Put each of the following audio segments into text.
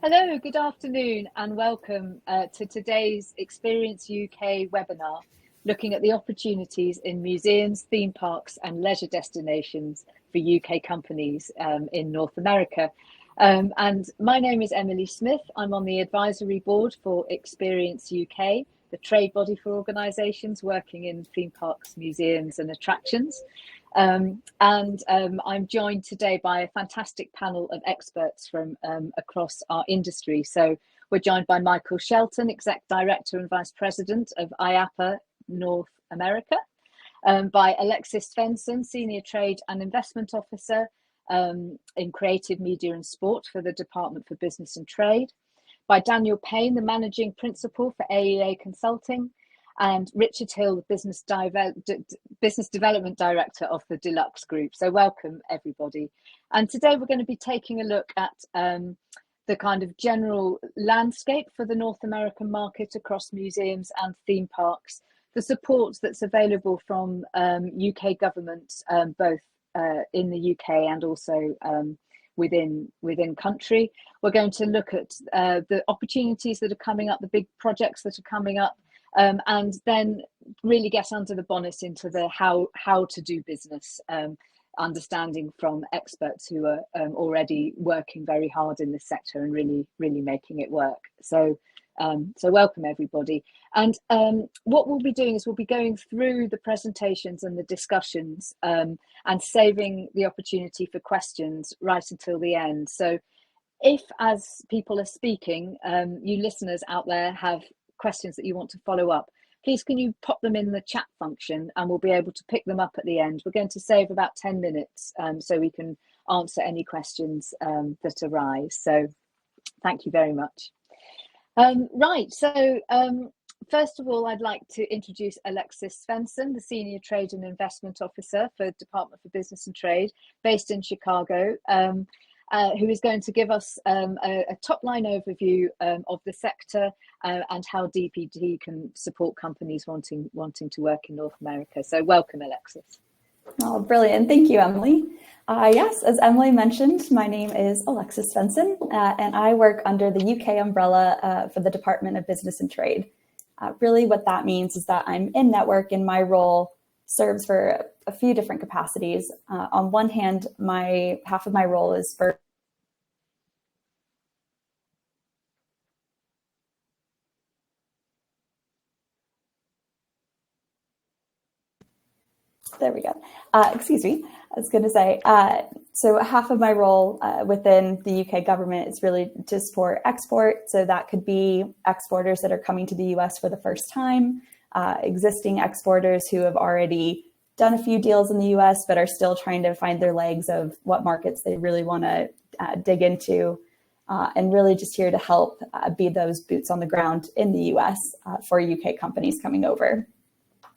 Hello, good afternoon and welcome to today's Experience UK webinar, looking at the opportunities in museums, theme parks and leisure destinations for UK companies in North America. And my name is Emily Smith. I'm on the advisory board for Experience UK, the trade body for organisations working in theme parks, museums and attractions. I'm joined today by a fantastic panel of experts from across our industry. So we're joined by Michael Shelton, Exec Director and Vice President of IAAPA North America, by Alexis Svenson, Senior Trade and Investment Officer in Creative Media and Sport for the Department for Business and Trade, by Daniel Payne, the Managing Principal for AEA Consulting, and Richard Hill, the Business Development Director of the Deluxe Group. So welcome, everybody. And today we're going to be taking a look at the kind of general landscape for the North American market across museums and theme parks, the support that's available from UK government, both in the UK and also within country. We're going to look at the opportunities that are coming up, the big projects that are coming up, and then really get under the bonnet into the how to do business, understanding from experts who are already working very hard in this sector and really making it work. So welcome everybody. And what we'll be doing is we'll be going through the presentations and the discussions and saving the opportunity for questions right until the end. So if, as people are speaking, you listeners out there have questions that you want to follow up, please can you pop them in the chat function and we'll be able to pick them up at the end. We're going to save about 10 minutes so we can answer any questions that arise. So thank you very much. Right, so first of all, I'd like to introduce Alexis Svenson, the Senior Trade and Investment Officer for Department for Business and Trade, based in Chicago, who is going to give us a top-line overview of the sector and how DPD can support companies wanting to work in North America. So welcome, Alexis. Oh, brilliant. Thank you, Emily. Yes, as Emily mentioned, my name is Alexis Svenson, and I work under the UK umbrella for the Department of Business and Trade. Really what that means is that I'm in network, and my role serves for a few different capacities. On one hand, half of my role is for There we go. Excuse me. I was going to say, so half of my role within the UK government is really to support export. So that could be exporters that are coming to the US for the first time, existing exporters who have already done a few deals in the US, but are still trying to find their legs of what markets they really want to dig into, and really just here to help be those boots on the ground in the US for UK companies coming over.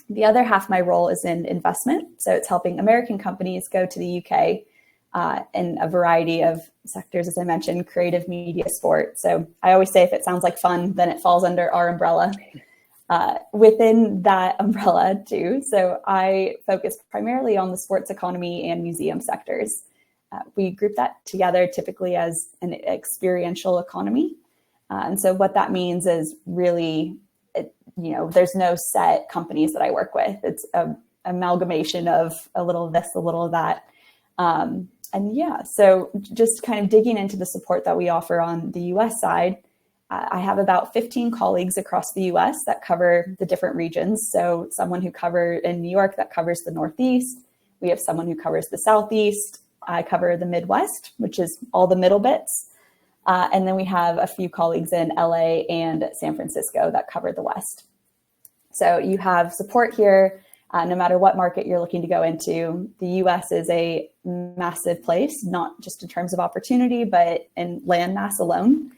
The other half of my role is in investment. So it's helping American companies go to the UK in a variety of sectors, as I mentioned, creative media, sport. So I always say if it sounds like fun, then it falls under our umbrella. Within that umbrella too, so I focus primarily on the sports economy and museum sectors. We group that together typically as an experiential economy. And so what that means is really, there's no set companies that I work with. It's an amalgamation of a little of this, a little of that. And yeah, so just kind of digging into the support that we offer on the US side, I have about 15 colleagues across the US that cover the different regions. So someone who covers in New York that covers the Northeast. We have someone who covers the Southeast. I cover the Midwest, which is all the middle bits. And then we have a few colleagues in LA and San Francisco that cover the West. So you have support here, no matter what market you're looking to go into. The US is a massive place, not just in terms of opportunity, but in land mass alone.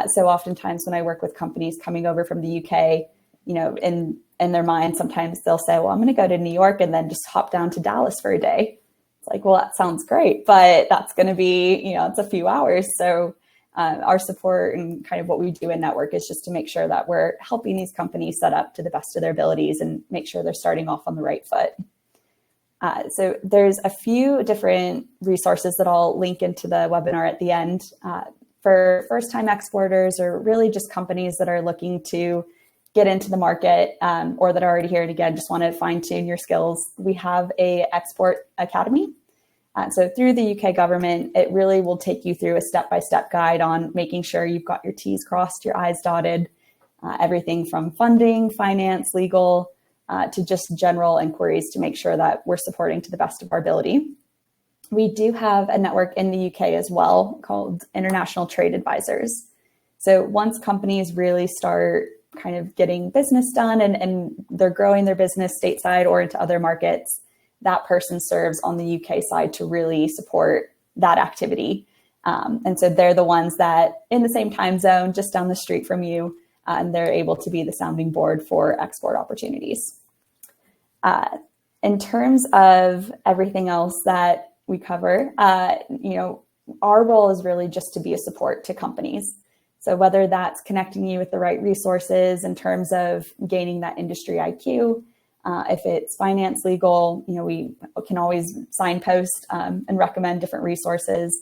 So oftentimes when I work with companies coming over from the UK, in their mind, sometimes they'll say, well, I'm going to go to New York and then just hop down to Dallas for a day. It's like, well, that sounds great, but that's going to be, it's a few hours. So our support and kind of what we do in network is just to make sure that we're helping these companies set up to the best of their abilities and make sure they're starting off on the right foot. So there's a few different resources that I'll link into the webinar at the end. for first-time exporters or really just companies that are looking to get into the market or that are already here and again, just want to fine-tune your skills, we have a export academy. So through the UK government, it really will take you through a step-by-step guide on making sure you've got your T's crossed, your I's dotted, everything from funding, finance, legal, to just general inquiries to make sure that we're supporting to the best of our ability. We do have a network in the UK as well called International Trade Advisors. So once companies really start kind of getting business done and they're growing their business stateside or into other markets, that person serves on the UK side to really support that activity. And so they're the ones that in the same time zone, just down the street from you, and they're able to be the sounding board for export opportunities. In terms of everything else that we cover, our role is really just to be a support to companies. So whether that's connecting you with the right resources in terms of gaining that industry IQ, if it's finance, legal, we can always signpost and recommend different resources.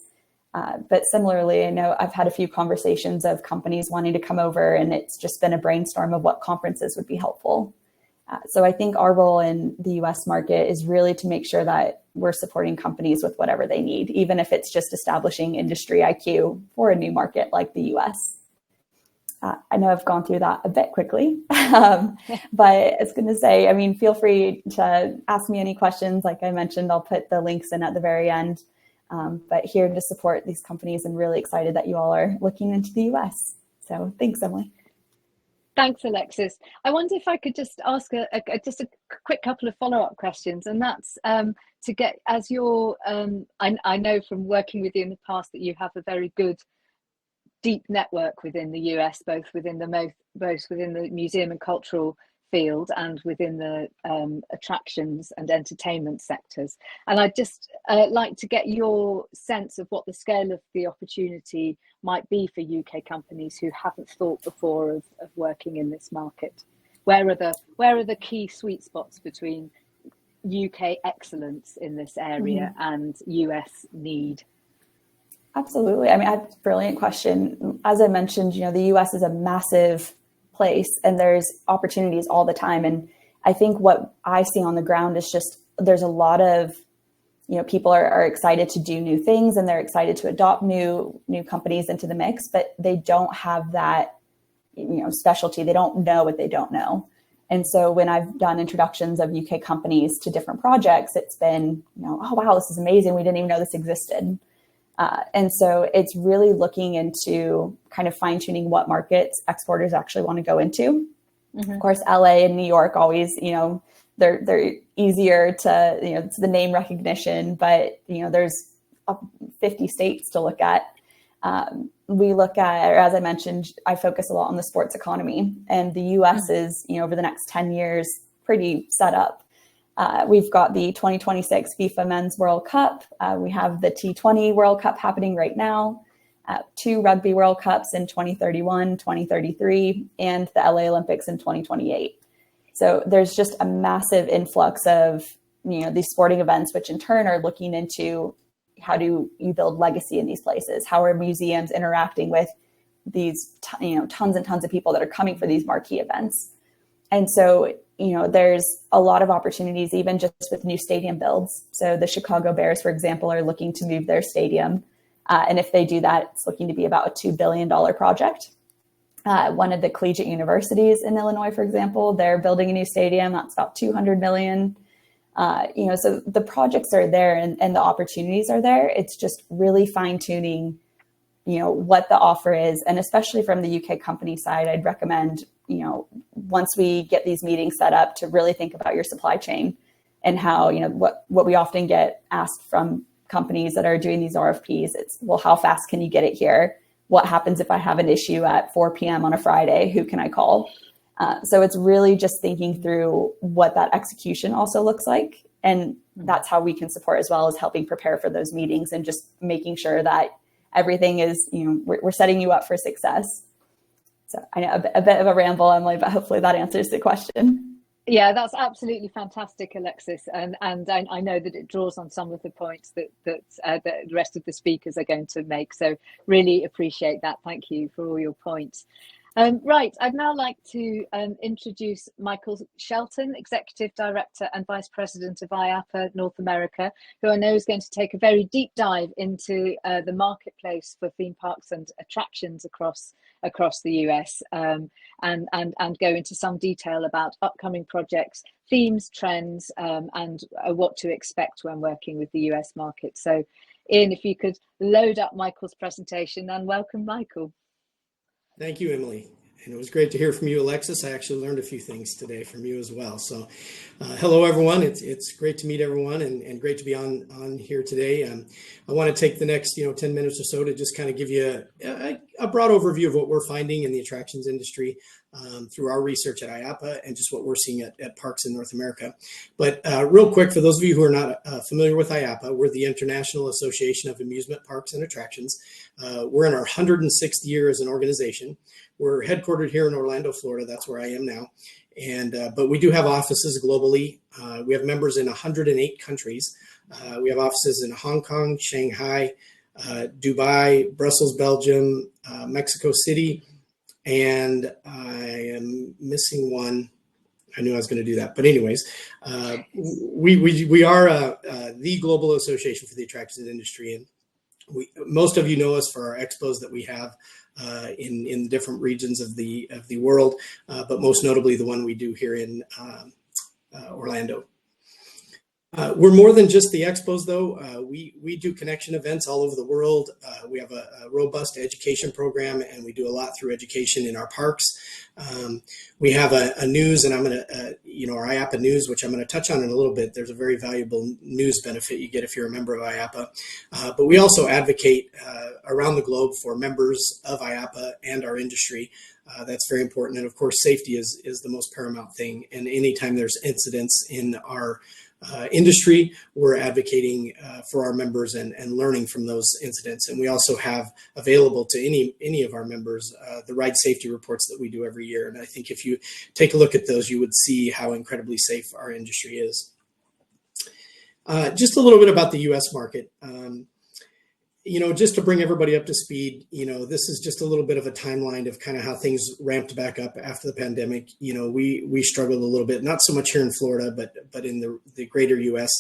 But similarly, I know I've had a few conversations of companies wanting to come over, and it's just been a brainstorm of what conferences would be helpful. So I think our role in the US market is really to make sure that we're supporting companies with whatever they need, even if it's just establishing industry IQ for a new market like the US. I know I've gone through that a bit quickly, but I was going to say, feel free to ask me any questions. Like I mentioned, I'll put the links in at the very end, but here to support these companies and really excited that you all are looking into the US. So thanks, Emily. Thanks, Alexis. I wonder if I could just ask a quick couple of follow-up questions, and that's to get, as you're, I know from working with you in the past that you have a very good, deep network within the US, both within the museum and cultural field and within the attractions and entertainment sectors. And I'd just like to get your sense of what the scale of the opportunity might be for UK companies who haven't thought before of working in this market. Where are the key sweet spots between UK excellence in this area and US need? Absolutely. That's a brilliant question. As I mentioned, the US is a massive place and there's opportunities all the time. And I think what I see on the ground is just there's a lot of, people are excited to do new things and they're excited to adopt new companies into the mix, but they don't have that, specialty. They don't know what they don't know. And so when I've done introductions of UK companies to different projects, it's been, oh, wow, this is amazing. We didn't even know this existed. And so it's really looking into kind of fine tuning what markets exporters actually want to go into. Of course, LA and New York always, they're easier to, it's the name recognition, but, there's 50 states to look at. We look at, or as I mentioned, I focus a lot on the sports economy, and the US is, over the next 10 years, pretty set up. We've got the 2026 FIFA Men's World Cup. We have the T20 World Cup happening right now, 2 Rugby World Cups in 2031, 2033, and the LA Olympics in 2028. So there's just a massive influx of, these sporting events, which in turn are looking into how do you build legacy in these places? How are museums interacting with these, tons and tons of people that are coming for these marquee events? And so, there's a lot of opportunities, even just with new stadium builds. So the Chicago Bears, for example, are looking to move their stadium. And if they do that, it's looking to be about a $2 billion project. One of the collegiate universities in Illinois, for example, they're building a new stadium. That's about $200 million. So the projects are there and the opportunities are there. It's just really fine tuning, what the offer is. And especially from the UK company side, I'd recommend, once we get these meetings set up, to really think about your supply chain and how, what we often get asked from companies that are doing these RFPs. It's, well, how fast can you get it here? What happens if I have an issue at 4 p.m. on a Friday? Who can I call? So it's really just thinking through what that execution also looks like. And that's how we can support, as well as helping prepare for those meetings and just making sure that everything is, we're setting you up for success. So I know a bit of a ramble, Emily, but hopefully that answers the question. Yeah, that's absolutely fantastic, Alexis, and I know that it draws on some of the points that the rest of the speakers are going to make. So really appreciate that. Thank you for all your points. Right, I'd now like to introduce Michael Shelton, Executive Director and Vice President of IAAPA North America, who I know is going to take a very deep dive into the marketplace for theme parks and attractions across the US, and go into some detail about upcoming projects, themes, trends, and what to expect when working with the US market. So, Ian, if you could load up Michael's presentation, and welcome, Michael. Thank you, Emily. And it was great to hear from you, Alexis. I actually learned a few things today from you as well. So hello, everyone. It's great to meet everyone and great to be on here today. I want to take the next 10 minutes or so to just kind of give you a broad overview of what we're finding in the attractions industry through our research at IAAPA and just what we're seeing at parks in North America. But real quick, for those of you who are not familiar with IAAPA, we're the International Association of Amusement Parks and Attractions. We're in our 106th year as an organization. We're headquartered here in Orlando, Florida. That's where I am now. And but we do have offices globally. We have members in 108 countries. We have offices in Hong Kong, Shanghai, Dubai, Brussels, Belgium, Mexico City, and I am missing one. I knew I was going to do that, but anyways, we are the global association for the attractions industry, and most of you know us for our expos that we have in different regions of the world, but most notably the one we do here in Orlando. We're more than just the expos, though. We do connection events all over the world. We have a robust education program, and we do a lot through education in our parks. We have a news, and I'm going to, our IAAPA news, which I'm going to touch on in a little bit. There's a very valuable news benefit you get if you're a member of IAAPA. But we also advocate around the globe for members of IAAPA and our industry. That's very important. And of course, safety is the most paramount thing. And anytime there's incidents in our industry, we're advocating for our members and learning from those incidents. And we also have available to any of our members the ride safety reports that we do every year. And I think if you take a look at those, you would see how incredibly safe our industry is. Just a little bit about the U.S. market. Just to bring everybody up to speed, this is just a little bit of a timeline of kind of how things ramped back up after the pandemic. We struggled a little bit, not so much here in Florida, but in the greater U.S.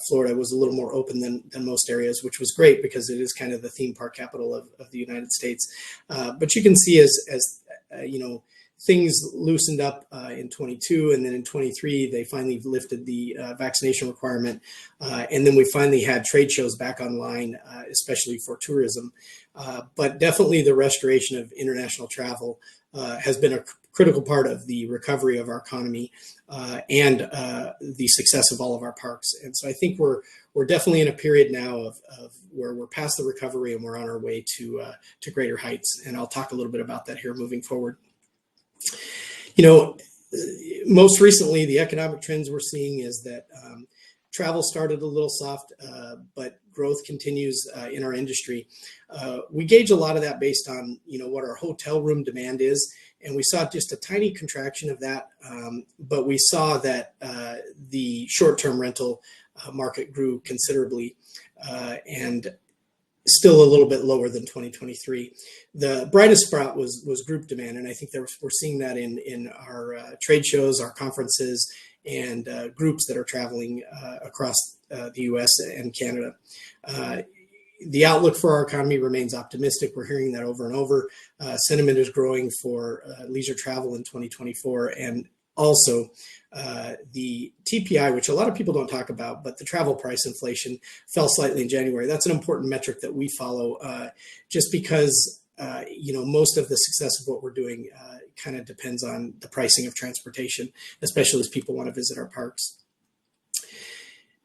Florida was a little more open than most areas, which was great because it is kind of the theme park capital of the United States. But you can see as things loosened up in 22, and then in 23, they finally lifted the vaccination requirement. And then we finally had trade shows back online, especially for tourism. But definitely the restoration of international travel has been a critical part of the recovery of our economy and the success of all of our parks. And so I think we're definitely in a period now of where we're past the recovery and we're on our way to greater heights. And I'll talk a little bit about that here moving forward. Most recently, the economic trends we're seeing is that travel started a little soft, but growth continues in our industry. We gauge a lot of that based on, what our hotel room demand is. And we saw just a tiny contraction of that. But we saw that the short-term rental market grew considerably and still a little bit lower than 2023. The brightest spot was group demand, and I think we're seeing that in our trade shows, our conferences, and groups that are traveling across the U.S. and Canada. The outlook for our economy remains optimistic. We're hearing that over and over. Sentiment is growing for leisure travel in 2024, and also the TPI, which a lot of people don't talk about, but the travel price inflation fell slightly in January. That's an important metric that we follow just because, most of the success of what we're doing kind of depends on the pricing of transportation, especially as people want to visit our parks.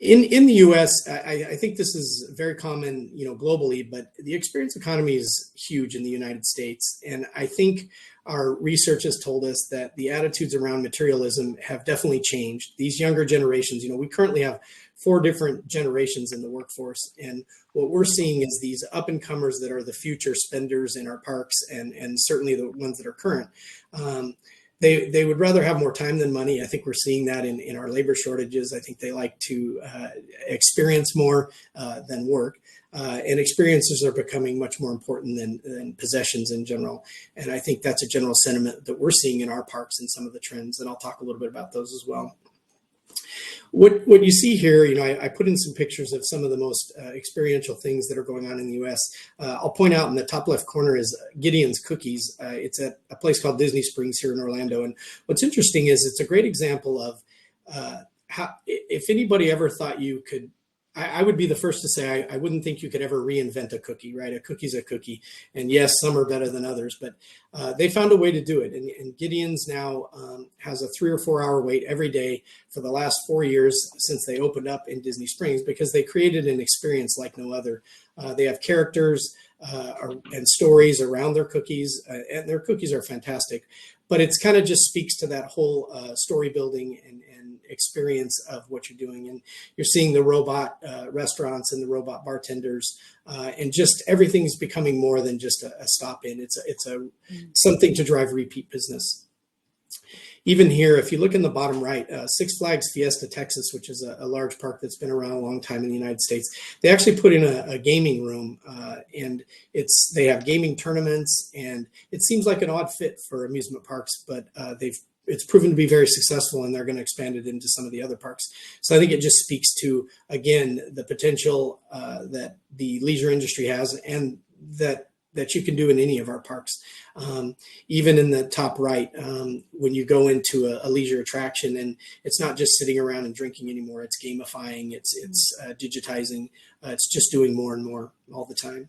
In the U.S., I think this is very common, globally, but the experience economy is huge in the United States. And I think our research has told us that the attitudes around materialism have definitely changed. These younger generations, we currently have 4 different generations in the workforce. And what we're seeing is these up and comers that are the future spenders in our parks and certainly the ones that are current. they would rather have more time than money. I think we're seeing that in our labor shortages. I think they like to experience more than work. And experiences are becoming much more important than possessions in general. And I think that's a general sentiment that we're seeing in our parks and some of the trends. And I'll talk a little bit about those as well. What you see here, I put in some pictures of some of the most experiential things that are going on in the U.S. I'll point out in the top left corner is Gideon's Cookies. It's at a place called Disney Springs here in Orlando. And what's interesting is it's a great example of how, if anybody ever thought you could, I would be the first to say I wouldn't think you could ever reinvent a cookie, right? A cookie's a cookie. And yes, some are better than others, but they found a way to do it. And Gideon's now has a 3 or 4 hour wait every day for the last 4 years since they opened up in Disney Springs, because they created an experience like no other. They have characters and stories around their cookies, and their cookies are fantastic. But it's kind of just speaks to that whole story building and experience of what you're doing. And you're seeing the robot restaurants and the robot bartenders, and just everything's becoming more than just a stop in. It's something to drive repeat business. Even here, if you look in the bottom right, Six Flags Fiesta Texas, which is a large park that's been around a long time in the United States, they actually put in a gaming room, and they have gaming tournaments, and it seems like an odd fit for amusement parks, but it's proven to be very successful, and they're going to expand it into some of the other parks. So I think it just speaks to, again, the potential that the leisure industry has, and that you can do in any of our parks. Even in the top right, when you go into a leisure attraction, and it's not just sitting around and drinking anymore, it's gamifying, it's digitizing, it's just doing more and more all the time.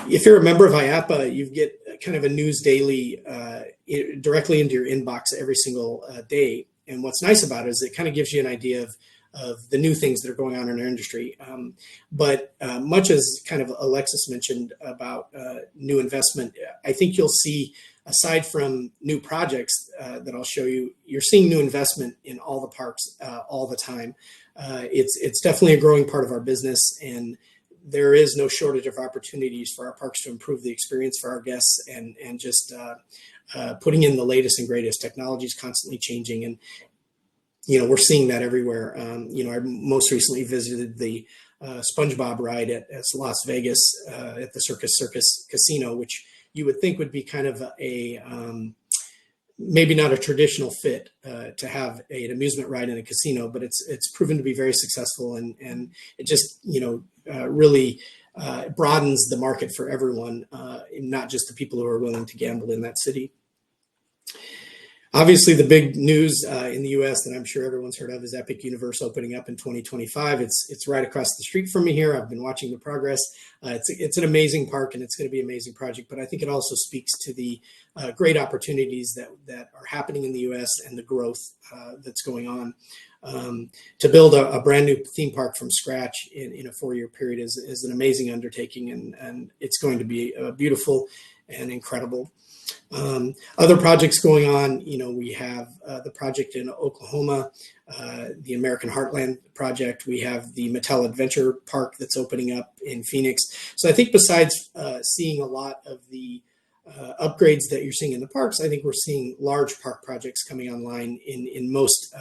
If you're a member of IAAPA, you get kind of a news daily directly into your inbox every single day. And what's nice about it is it kind of gives you an idea of the new things that are going on in our industry. But much as kind of Alexis mentioned about new investment, I think you'll see, aside from new projects that I'll show you, you're seeing new investment in all the parks all the time. It's definitely a growing part of our business, and there is no shortage of opportunities for our parks to improve the experience for our guests, and just putting in the latest and greatest. Technology is constantly changing, and we're seeing that everywhere. I most recently visited the SpongeBob ride at Las Vegas at the Circus Casino, which you would think would be kind of a maybe not a traditional fit to have an amusement ride in a casino, but it's proven to be very successful, and it just really broadens the market for everyone, not just the people who are willing to gamble in that city. Obviously, the big news in the U.S. that I'm sure everyone's heard of is Epic Universe opening up in 2025. It's right across the street from me here. I've been watching the progress. It's an amazing park, and it's going to be an amazing project. But I think it also speaks to the great opportunities that are happening in the U.S. and the growth that's going on. To build a brand new theme park from scratch in a 4-year period is an amazing undertaking, and it's going to be beautiful and incredible. Other projects going on, we have the project in Oklahoma, the American Heartland project. We have the Mattel Adventure Park that's opening up in Phoenix. So I think besides seeing a lot of the upgrades that you're seeing in the parks, I think we're seeing large park projects coming online in most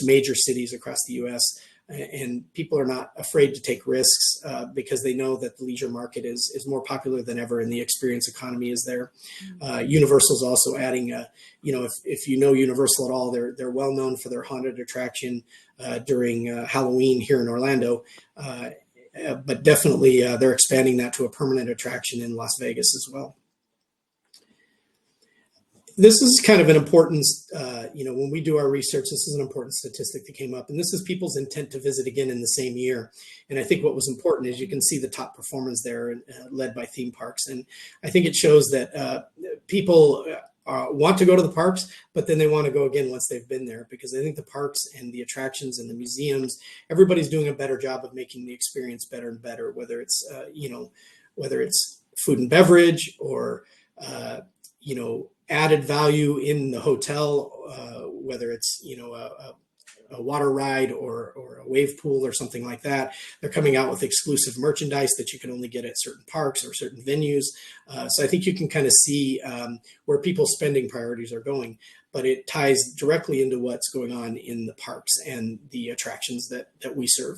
major cities across the U.S. And people are not afraid to take risks because they know that the leisure market is more popular than ever, and the experience economy is there. Universal's also adding, if you know Universal at all, they're well known for their haunted attraction during Halloween here in Orlando, but definitely they're expanding that to a permanent attraction in Las Vegas as well. This is kind of an important, when we do our research, this is an important statistic that came up, and this is people's intent to visit again in the same year. And I think what was important is you can see the top performers there led by theme parks. And I think it shows that people want to go to the parks, but then they want to go again once they've been there, because I think the parks and the attractions and the museums, everybody's doing a better job of making the experience better and better, whether it's, whether it's food and beverage or, added value in the hotel, whether it's, a water ride or a wave pool or something like that. They're coming out with exclusive merchandise that you can only get at certain parks or certain venues. So I think you can kind of see where people's spending priorities are going, but it ties directly into what's going on in the parks and the attractions that we serve.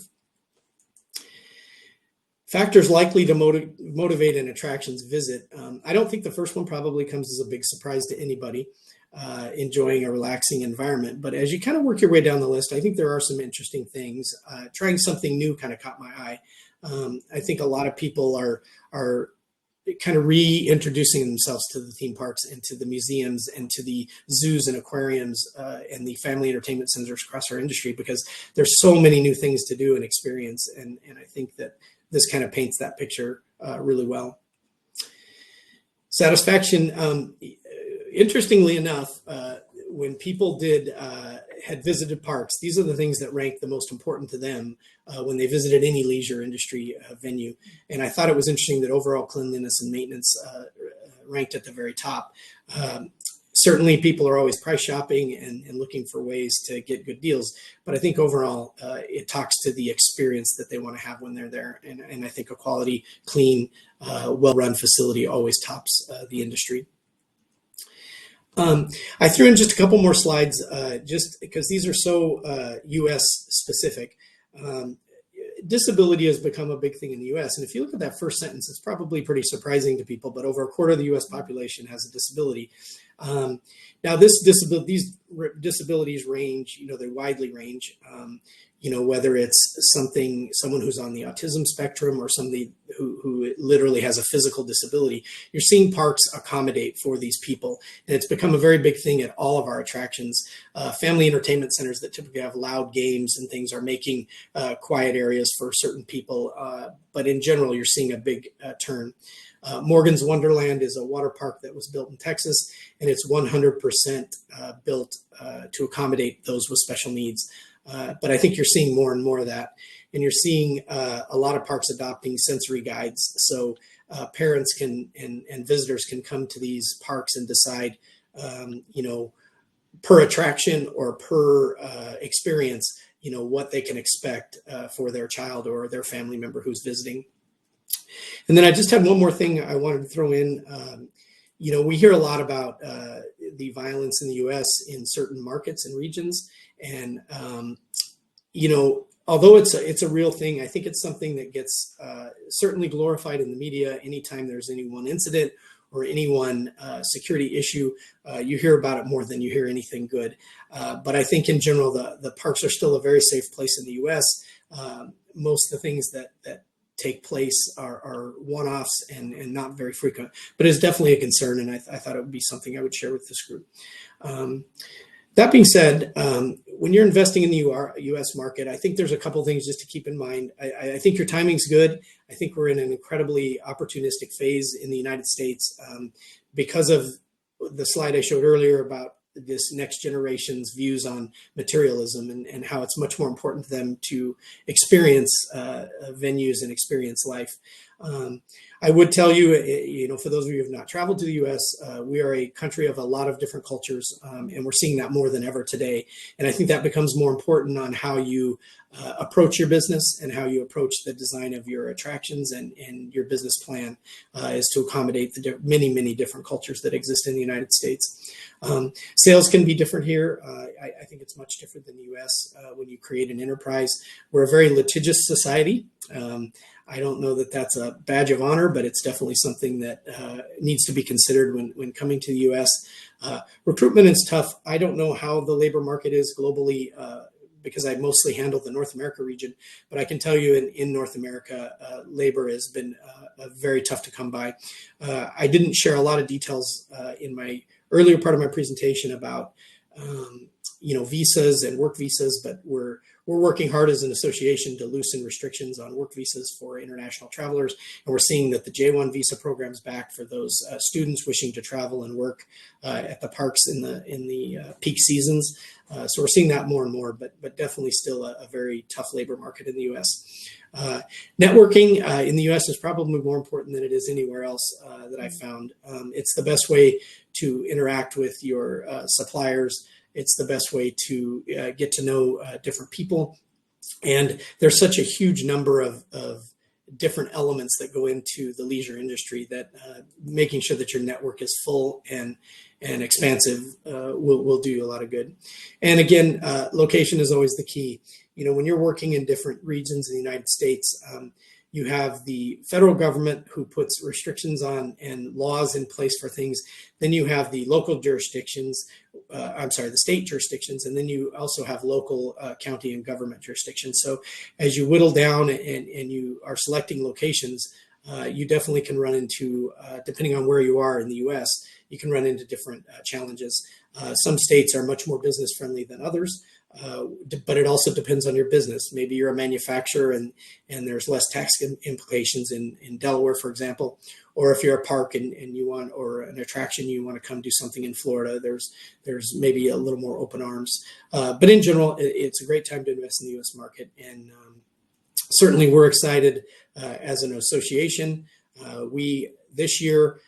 Factors likely to motivate an attractions visit. I don't think the first one probably comes as a big surprise to anybody enjoying a relaxing environment. But as you kind of work your way down the list, I think there are some interesting things. Trying something new kind of caught my eye. I think a lot of people are kind of reintroducing themselves to the theme parks and to the museums and to the zoos and aquariums and the family entertainment centers across our industry, because there's so many new things to do and experience. And I think that this kind of paints that picture really well. Satisfaction. Interestingly enough, when people had visited parks, these are the things that ranked the most important to them when they visited any leisure industry venue. And I thought it was interesting that overall cleanliness and maintenance ranked at the very top. Certainly people are always price shopping and looking for ways to get good deals. But I think overall, it talks to the experience that they want to have when they're there. And I think a quality, clean, well-run facility always tops the industry. I threw in just a couple more slides just because these are so US specific. Disability has become a big thing in the US. And if you look at that first sentence, it's probably pretty surprising to people, but over a quarter of the US population has a disability. Now these disabilities range, they widely range, whether it's someone who's on the autism spectrum or somebody who literally has a physical disability. You're seeing parks accommodate for these people. And it's become a very big thing at all of our attractions. Family entertainment centers that typically have loud games and things are making quiet areas for certain people. But in general, you're seeing a big turn. Morgan's Wonderland is a water park that was built in Texas, and it's 100% built to accommodate those with special needs. But I think you're seeing more and more of that. And you're seeing a lot of parks adopting sensory guides. So parents and visitors can come to these parks and decide, per attraction or per experience, what they can expect for their child or their family member who's visiting. And then I just had one more thing I wanted to throw in. We hear a lot about the violence in the U.S. in certain markets and regions. And, although it's a real thing, I think it's something that gets certainly glorified in the media. Anytime there's any one incident or any one security issue, you hear about it more than you hear anything good. But I think in general, the parks are still a very safe place in the U.S. Most of the things that take place are one-offs and not very frequent, but it's definitely a concern. And I thought it would be something I would share with this group. That being said, when you're investing in the U.S. market, I think there's a couple things just to keep in mind. I think your timing's good. I think we're in an incredibly opportunistic phase in the United States because of the slide I showed earlier about this next generation's views on materialism and how it's much more important to them to experience venues and experience life. I would tell you, for those of you who have not traveled to the U.S., we are a country of a lot of different cultures, and we're seeing that more than ever today. And I think that becomes more important on how you approach your business and how you approach the design of your attractions and your business plan is to accommodate the many, many different cultures that exist in the United States. Sales can be different here. I think it's much different than the U.S. When you create an enterprise. We're a very litigious society. I don't know that that's a badge of honor, but it's definitely something that needs to be considered when coming to the U.S. Recruitment is tough. I don't know how the labor market is globally because I mostly handle the North America region, but I can tell you in North America, labor has been very tough to come by. I didn't share a lot of details in my earlier part of my presentation about visas and work visas, but we're working hard as an association to loosen restrictions on work visas for international travelers. And we're seeing that the J-1 visa program's back for those students wishing to travel and work at the parks in the peak seasons. So we're seeing that more and more, but definitely still a very tough labor market in the U.S. Networking in the U.S. is probably more important than it is anywhere else that I've found. It's the best way to interact with your suppliers It's the best way to get to know different people. And there's such a huge number of different elements that go into the leisure industry that making sure that your network is full and expansive will do you a lot of good. And again, location is always the key. You know, when you're working in different regions in the United States, you have the federal government who puts restrictions on and laws in place for things. Then you have the local jurisdictions, the state jurisdictions, and then you also have local county and government jurisdictions. So as you whittle down and you are selecting locations, you definitely can run into, depending on where you are in the US, you can run into different challenges. Some states are much more business friendly than others. But it also depends on your business. Maybe you're a manufacturer and there's less tax implications in Delaware, for example. Or if you're a park and you want, or an attraction, you want to come do something in Florida, there's maybe a little more open arms. But in general, it's a great time to invest in the U.S. market. And certainly we're excited as an association. We, this year,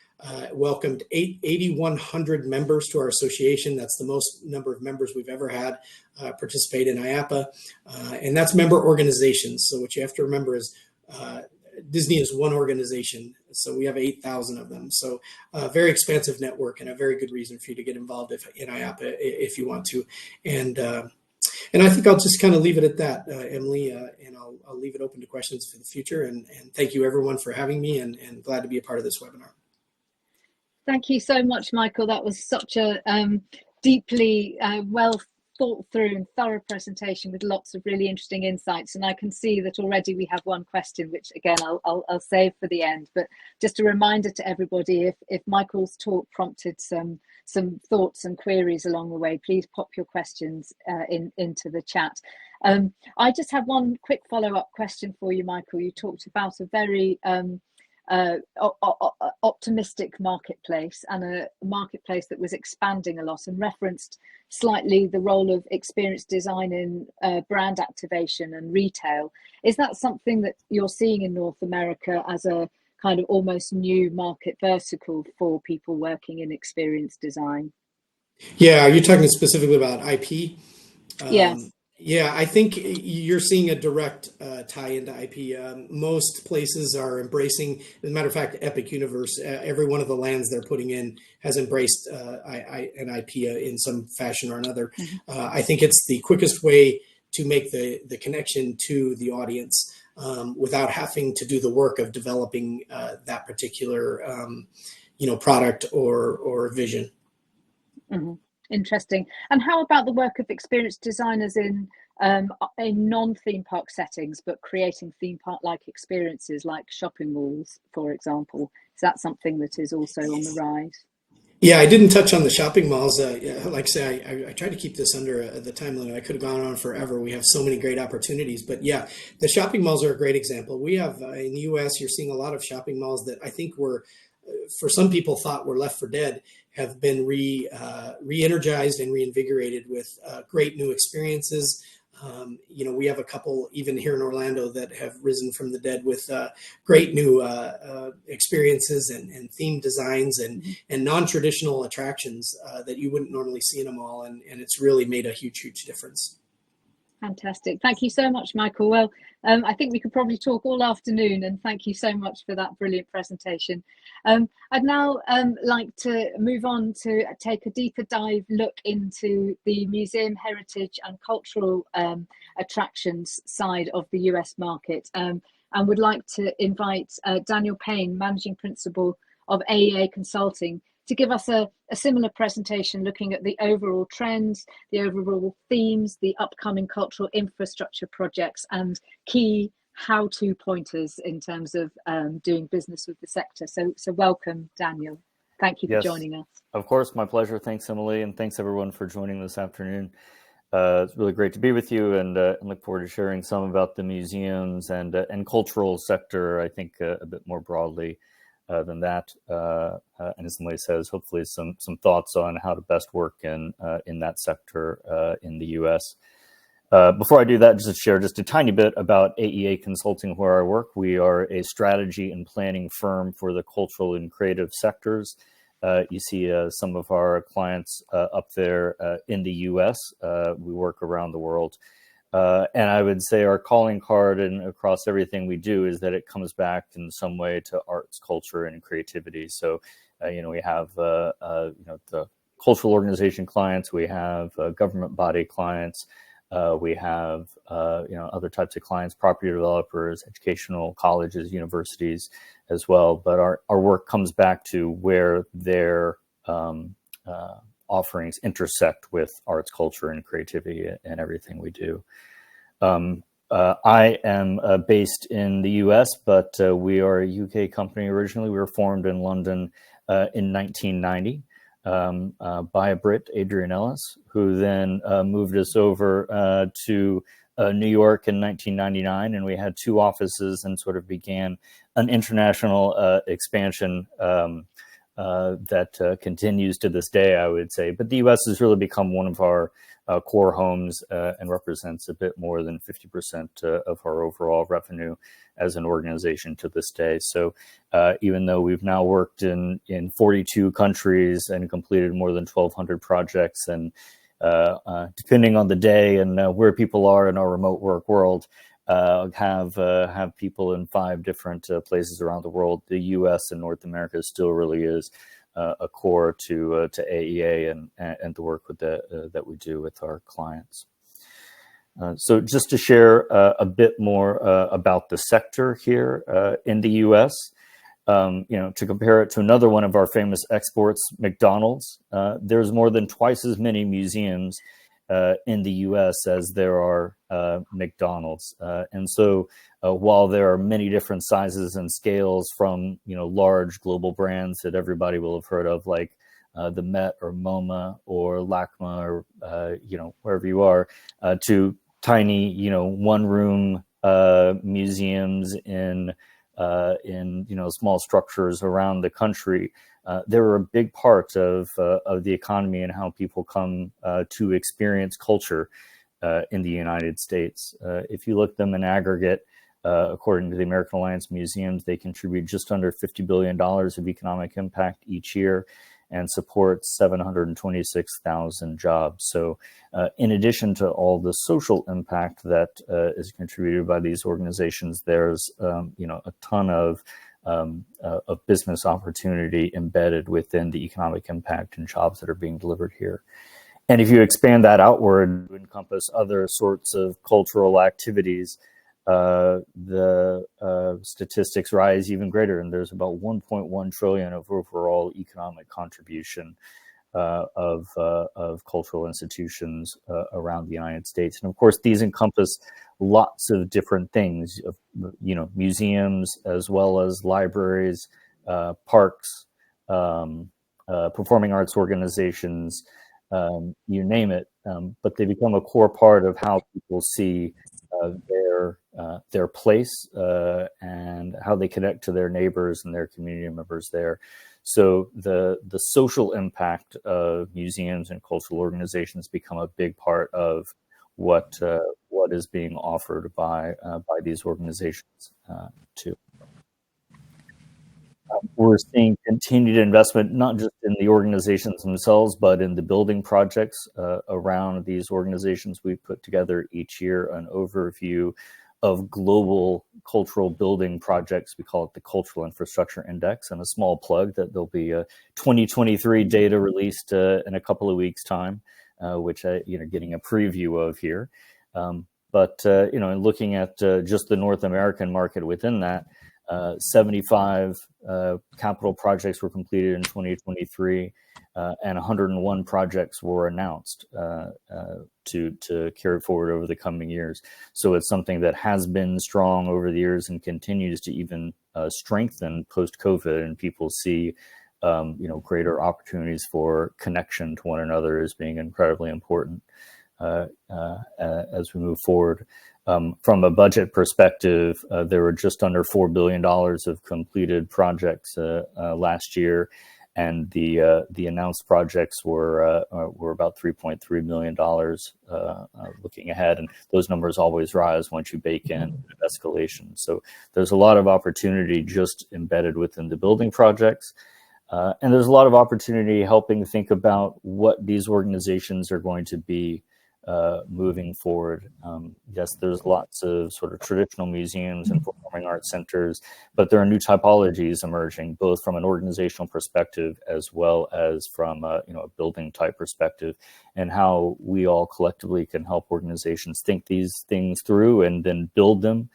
welcomed 8,100 members to our association. That's the most number of members we've ever had participate in IAAPA. And that's member organizations. So what you have to remember is Disney is one organization. So we have 8,000 of them. So a very expansive network and a very good reason for you to get involved in IAAPA if you want to. And I think I'll just kind of leave it at that, Emily, and I'll leave it open to questions for the future. And thank you everyone for having me, and glad to be a part of this webinar. Thank you so much, Michael. That was such a deeply well thought through and thorough presentation with lots of really interesting insights. And I can see that already we have one question, which again I'll save for the end. But just a reminder to everybody, if Michael's talk prompted some thoughts and queries along the way, please pop your questions into the chat. I just have one quick follow-up question for you, Michael. You talked about a very optimistic marketplace, and a marketplace that was expanding a lot, and referenced slightly the role of experience design in brand activation and retail. Is that something that you're seeing in North America as a kind of almost new market vertical for people working in experience design? Yeah, are you talking specifically about IP? Yes. Yeah, I think you're seeing a direct tie into IP. Most places are embracing, as a matter of fact, Epic Universe, every one of the lands they're putting in has embraced an IP in some fashion or another. Mm-hmm. I think it's the quickest way to make the connection to the audience without having to do the work of developing that particular product or vision. Mm-hmm. Interesting. And how about the work of experienced designers in non-theme park settings, but creating theme park-like experiences like shopping malls, for example? Is that something that is also on the rise? Yeah, I didn't touch on the shopping malls. Like I say, I tried to keep this under the time limit. I could have gone on forever. We have so many great opportunities. But yeah, the shopping malls are a great example. We have, in the U.S., you're seeing a lot of shopping malls that I think for some people thought were left for dead, have been re-energized and reinvigorated with great new experiences. We have a couple even here in Orlando that have risen from the dead with great new experiences and theme designs and non-traditional attractions that you wouldn't normally see in a mall. And it's really made a huge, huge difference. Fantastic. Thank you so much, Michael. Well, I think we could probably talk all afternoon, and thank you so much for that brilliant presentation. I'd now like to move on to take a deeper dive look into the museum, heritage and cultural attractions side of the US market, and would like to invite Daniel Payne, Managing Principal of AEA Consulting, to give us a similar presentation looking at the overall trends, the overall themes, the upcoming cultural infrastructure projects, and key how-to pointers in terms of doing business with the sector. So welcome, Daniel. Thank you for joining us. Of course, my pleasure. Thanks, Emily, and thanks everyone for joining this afternoon. It's really great to be with you, and look forward to sharing some about the museums and cultural sector, I think a bit more broadly than that, and as Emily says, hopefully some thoughts on how to best work in that sector in the U.S. Before I do that, just to share just a tiny bit about AEA Consulting, where I work. We are a strategy and planning firm for the cultural and creative sectors. You see some of our clients up there in the US. We work around the world. And I would say our calling card and across everything we do is that it comes back in some way to arts, culture, and creativity. So, we have, the cultural organization clients, we have government body clients, we have, other types of clients, property developers, educational colleges, universities as well. But our work comes back to where their offerings intersect with arts, culture, and creativity and everything we do. I am based in the US, but we are a UK company originally. We were formed in London in 1990 by a Brit, Adrian Ellis, who then moved us over to New York in 1999. And we had 2 offices and sort of began an international expansion that continues to this day, I would say. But the US has really become one of our core homes and represents a bit more than 50% of our overall revenue as an organization to this day. So even though we've now worked in 42 countries and completed more than 1,200 projects, and depending on the day and where people are in our remote work world, have people in 5 different places around the world, the US and North America still really is a core to AEA and the work that we do with our clients. So just to share a bit more about the sector here in the US, to compare it to another one of our famous exports, McDonald's, there's more than twice as many museums in the US as there are McDonald's. And so while there are many different sizes and scales from, large global brands that everybody will have heard of, like the Met or MoMA or LACMA or, wherever you are, to tiny, one-room museums in small structures around the country, they're a big part of the economy and how people come to experience culture in the United States. If you look at them in aggregate, according to the American Alliance Museums, they contribute just under $50 billion of economic impact each year and support 726,000 jobs. So in addition to all the social impact that is contributed by these organizations, there's a ton of business opportunity embedded within the economic impact and jobs that are being delivered here. And if you expand that outward to encompass other sorts of cultural activities, the statistics rise even greater, and there's about 1.1 trillion of overall economic contribution of cultural institutions around the United States. And of course, these encompass lots of different things, museums as well as libraries, parks, performing arts organizations, you name it. But they become a core part of how people see their place and how they connect to their neighbors and their community members there. So the social impact of museums and cultural organizations become a big part of what is being offered by these organizations too. We're seeing continued investment, not just in the organizations themselves, but in the building projects around these organizations. We put together each year an overview of global cultural building projects. We call it the Cultural Infrastructure Index, and a small plug that there'll be a 2023 data released in a couple of weeks' time, which getting a preview of here. But looking at just the North American market within that, 75 capital projects were completed in 2023, and 101 projects were announced to carry forward over the coming years. So it's something that has been strong over the years and continues to even strengthen post-COVID, and people see greater opportunities for connection to one another as being incredibly important as we move forward. From a budget perspective, there were just under $4 billion of completed projects last year, and the announced projects were about $3.3 million looking ahead, and those numbers always rise once you bake in escalation. So there's a lot of opportunity just embedded within the building projects. And there's a lot of opportunity helping think about what these organizations are going to be moving forward. Yes, there's lots of sort of traditional museums and performing arts centers, but there are new typologies emerging, both from an organizational perspective as well as from a building type perspective, and how we all collectively can help organizations think these things through and then build them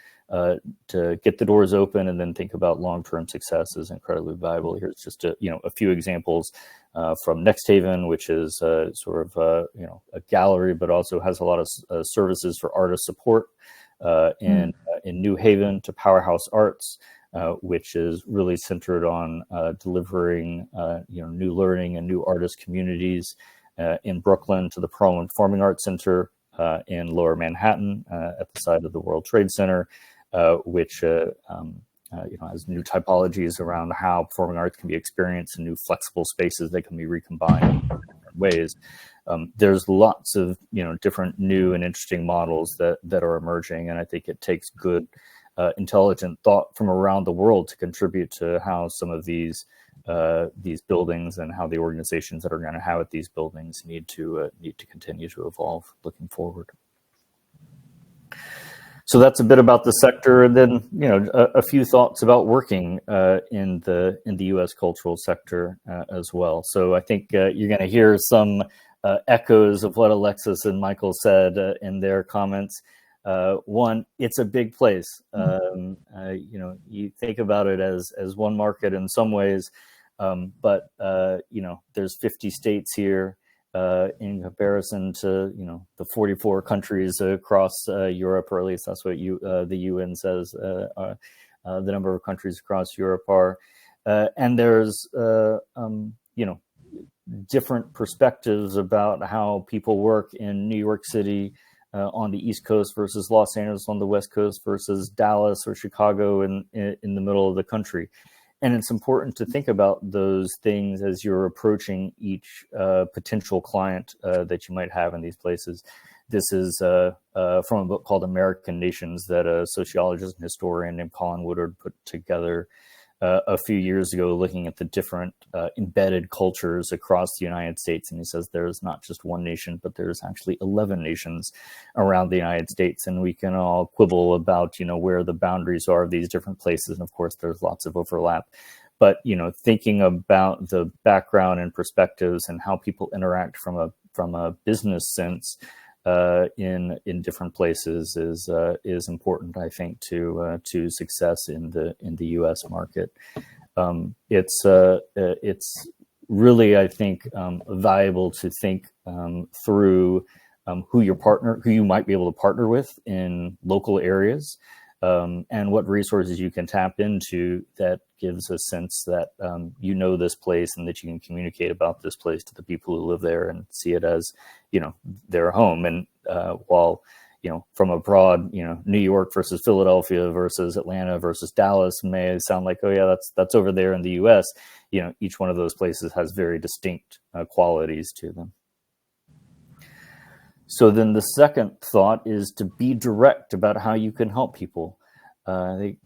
to get the doors open and then think about long-term success is incredibly valuable. Here's just a few examples from Next Haven, which is sort of a gallery, but also has a lot of services for artist support. In New Haven, to Powerhouse Arts, which is really centered on delivering new learning and new artist communities. In Brooklyn, to the Performing Arts Center in Lower Manhattan at the side of the World Trade Center, which has new typologies around how performing arts can be experienced in new flexible spaces that can be recombined in different ways. There's lots of different new and interesting models that are emerging, and I think it takes good, intelligent thought from around the world to contribute to how some of these buildings and how the organizations that are going to inhabit these buildings need to continue to evolve looking forward. So that's a bit about the sector, and then a few thoughts about working in the U.S. cultural sector as well. So I think you're going to hear some echoes of what Alexis and Michael said in their comments. One, it's a big place. You think about it as one market in some ways, but there's 50 states here. In comparison to the 44 countries across Europe, or at least that's what the UN says the number of countries across Europe are, and there's different perspectives about how people work in New York City on the East Coast versus Los Angeles on the West Coast versus Dallas or Chicago in the middle of the country. And it's important to think about those things as you're approaching each potential client that you might have in these places. This is from a book called American Nations that a sociologist and historian named Colin Woodard put together a few years ago, looking at the different embedded cultures across the United States. And he says there's not just one nation, but there's actually 11 nations around the United States. And we can all quibble about, where the boundaries are of these different places. And of course, there's lots of overlap. But, thinking about the background and perspectives and how people interact from a business sense in different places is important, I think, to success in the U.S. market. It's really, I think, valuable to think through who you might be able to partner with in local areas, and what resources you can tap into that gives a sense that this place and that you can communicate about this place to the people who live there and see it as their home. And while from a broad New York versus Philadelphia versus Atlanta versus Dallas may sound like, oh yeah, that's over there in the US, each one of those places has very distinct qualities to them. So then the second thought is to be direct about how you can help people. I think,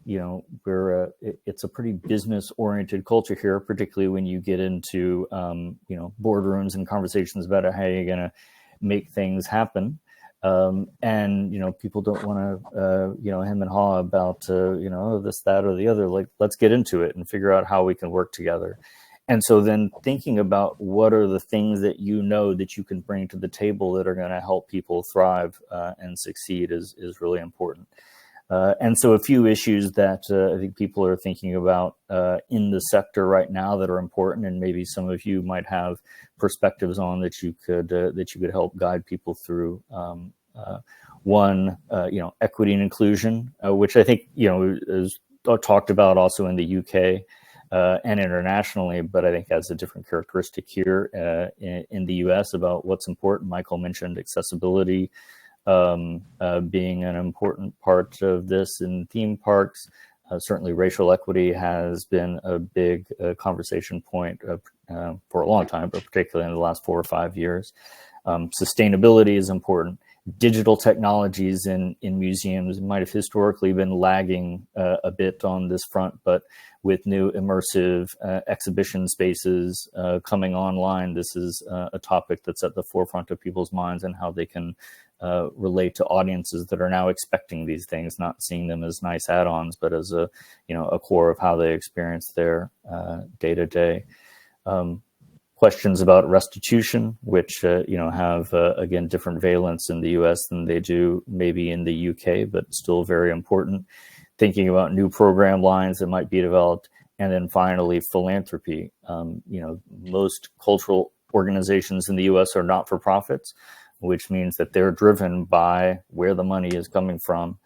it's a pretty business-oriented culture here, particularly when you get into, boardrooms and conversations about how you're going to make things happen. And, people don't want to, hem and haw about, this, that, or the other. Like, let's get into it and figure out how we can work together. And so then thinking about what are the things that that you can bring to the table that are going to help people thrive and succeed is really important. And so a few issues that I think people are thinking about in the sector right now that are important, and maybe some of you might have perspectives on that you could help guide people through. One, equity and inclusion, which I think is talked about also in the UK. And internationally, but I think has a different characteristic here in the US about what's important. Michael mentioned accessibility being an important part of this in theme parks. Certainly racial equity has been a big conversation point for a long time, but particularly in the last 4 or 5 years. Sustainability is important. digital technologies in museums might have historically been lagging a bit on this front, but with new immersive exhibition spaces coming online, this is a topic that's at the forefront of people's minds, and how they can relate to audiences that are now expecting these things, not seeing them as nice add-ons, but as a core of how they experience their day-to-day. Questions about restitution, which have again different valence in the U.S. than they do maybe in the U.K., but still very important. Thinking about new program lines that might be developed, and then finally philanthropy. Most cultural organizations in the U.S. are not-for-profits, which means that they're driven by where the money is coming from,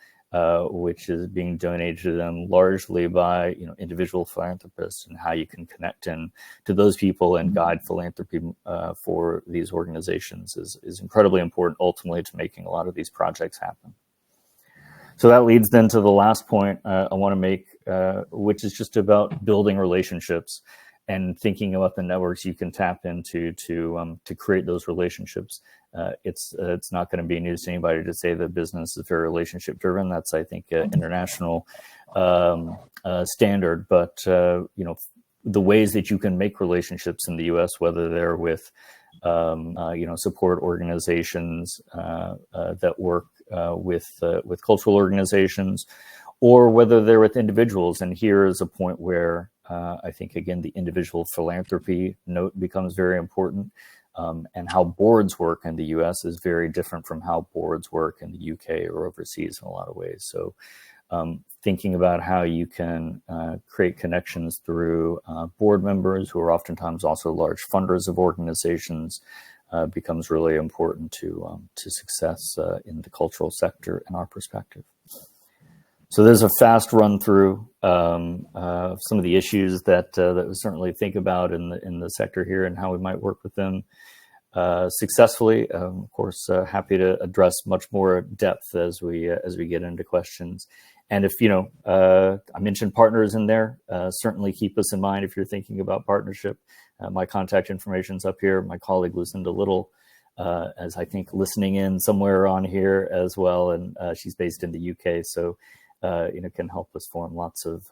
which is being donated to them largely by individual philanthropists, and how you can connect in to those people and guide philanthropy for these organizations is incredibly important ultimately to making a lot of these projects happen. So that leads then to the last point I want to make, which is just about building relationships and thinking about the networks you can tap into to create those relationships. It's not going to be news to anybody to say that business is very relationship driven. That's, I think, international standard. But the ways that you can make relationships in the U.S., whether they're with support organizations that work with cultural organizations, or whether they're with individuals. And here is a point where I think, again, the individual philanthropy note becomes very important. And how boards work in the US is very different from how boards work in the UK or overseas in a lot of ways. So thinking about how you can create connections through board members, who are oftentimes also large funders of organizations, becomes really important to success in the cultural sector in our perspective. So there's a fast run through some of the issues that we certainly think about in the sector here, and how we might work with them successfully. Of course, happy to address much more depth as we get into questions. And if I mentioned partners in there, certainly keep us in mind if you're thinking about partnership. My contact information is up here. My colleague Lucinda Little, as I think listening in somewhere on here as well, and she's based in the UK, so can help us form lots of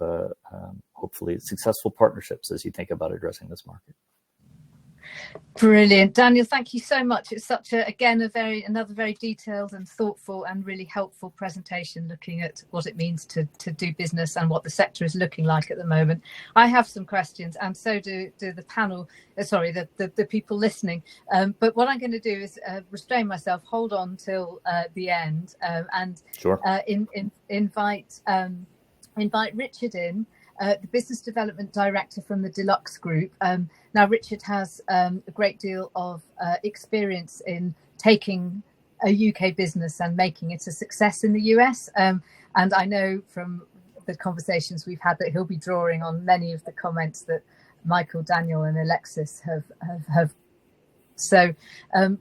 hopefully successful partnerships as you think about addressing this market. Brilliant, Daniel. Thank you so much. It's such another very detailed and thoughtful and really helpful presentation, looking at what it means to do business and what the sector is looking like at the moment. I have some questions, and so do the panel. The people listening. But what I'm going to do is restrain myself, hold on till the end, and sure. Invite Richard in. The Business Development Director from the Deluxe Group. Now, Richard has a great deal of experience in taking a UK business and making it a success in the US. And I know from the conversations we've had that he'll be drawing on many of the comments that Michael, Daniel and Alexis have. So,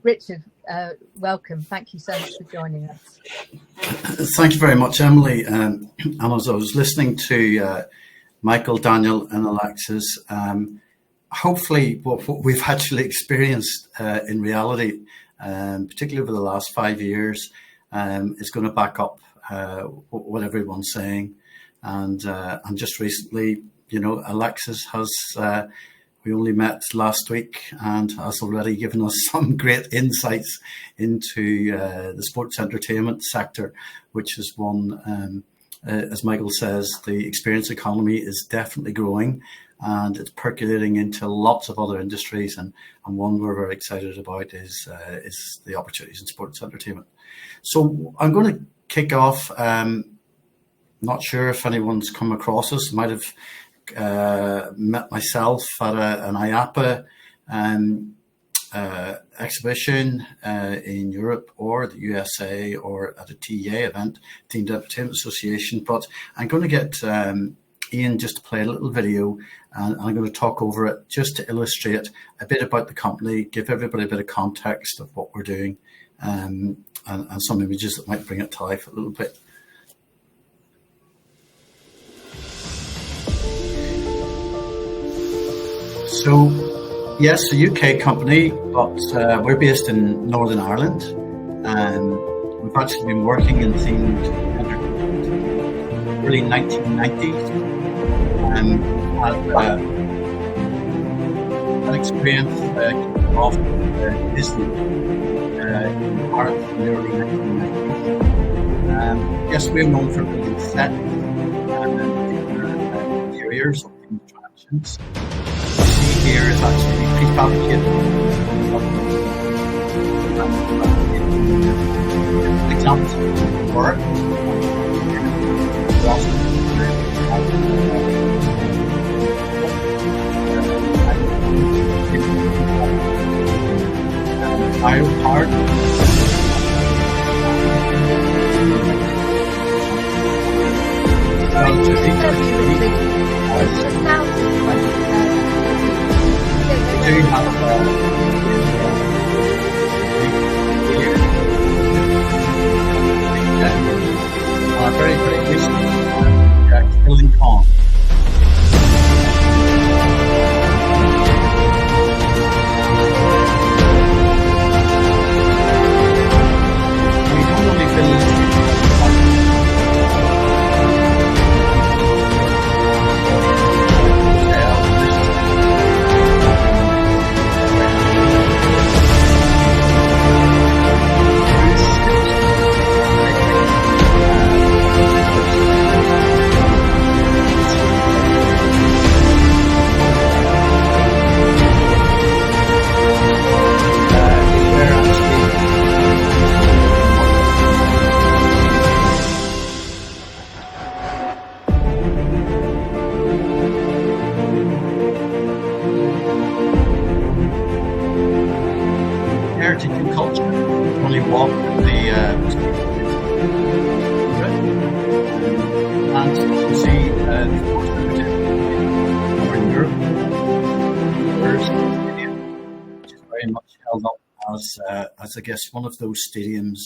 Richard, welcome. Thank you so much for joining us. Thank you very much, Emily. And as I was listening to Michael, Daniel and Alexis, hopefully what we've actually experienced in reality, particularly over the last 5 years, is going to back up what everyone's saying. And just recently, Alexis has, we only met last week, and has already given us some great insights into the sports entertainment sector, which is one, as Michael says, the experience economy is definitely growing, and it's percolating into lots of other industries. And one we're very excited about is the opportunities in sports entertainment. So I'm going to kick off. Not sure if anyone's come across us. Might have met myself at an IAAPA exhibition in Europe or the USA, or at a TEA event, Team Entertainment Association. But I'm going to get Ian just to play a little video, and I'm going to talk over it just to illustrate a bit about the company, give everybody a bit of context of what we're doing, and some images that might bring it to life a little bit. So, yes, a UK company, but we're based in Northern Ireland. actually been working in themed early 1990s, and had an experience kicking off Disney in Paris in the early 1990s. Yes, we're known for building sets and interiors of themed attractions. What you see here is actually prefabricated. Examples of work. Iron Park. Very recent Killing Kong. We don't only build heritage and culture. Only walk the and you see the Sports Limited over in Europe, which is very much held up as I guess one of those stadiums